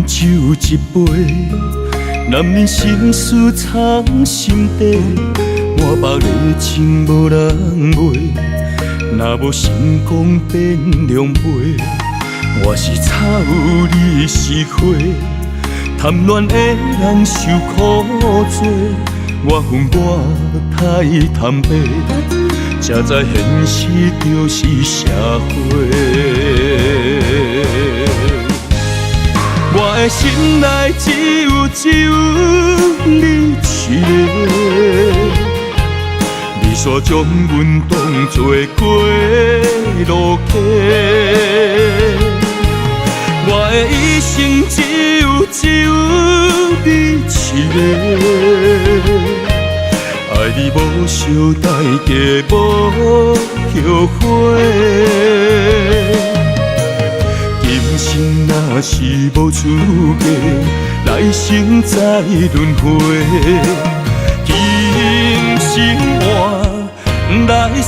酒一杯，男人心事藏心底，满腹的情无人卖。若无成功变良粿，我是草，你是花。贪恋的人受苦多，我恨我太贪杯，才知现实就是社会。我的心内只有你一个。你煞将阮当作过路客，我的一生只有你一个，爱你无相待价无后悔。今生若是无资格，来生再轮回。今生换来世。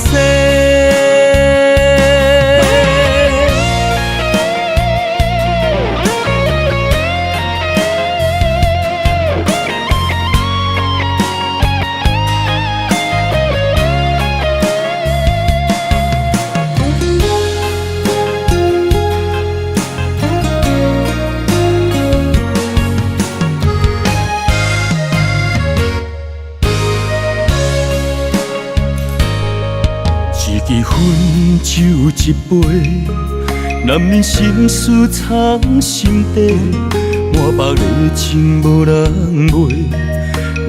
一支烟酒一杯，男人心事藏心底，满腹的情无人卖。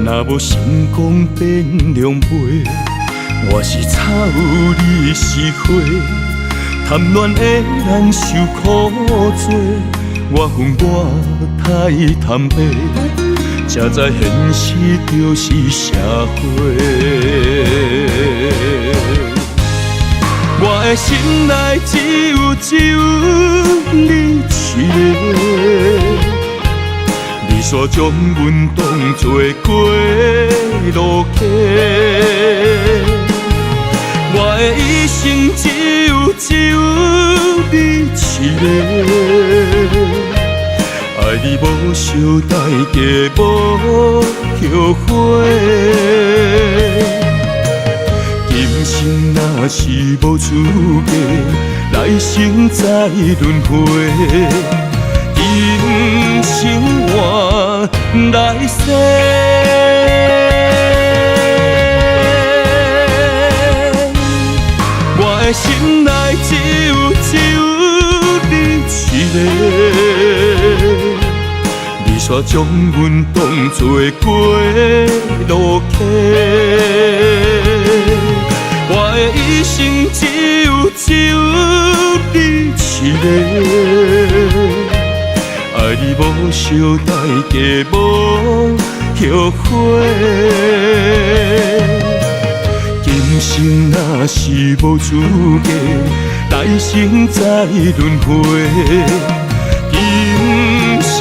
若无成功变良粿，我是草，你是花。贪恋的人受苦多，我恨我太贪杯，才知现实就是社会。我的心内只有你一个，你煞将阮当作过路客，我的一生只有你一个，爱你无相待价无后悔。今生若是无资格，来生再轮回。今生换来世，我的心内只有你一个，你煞将阮当作过路客。我的一生只有你一个，爱你无相待价无后悔。今生若是无资格，来生再轮回。今生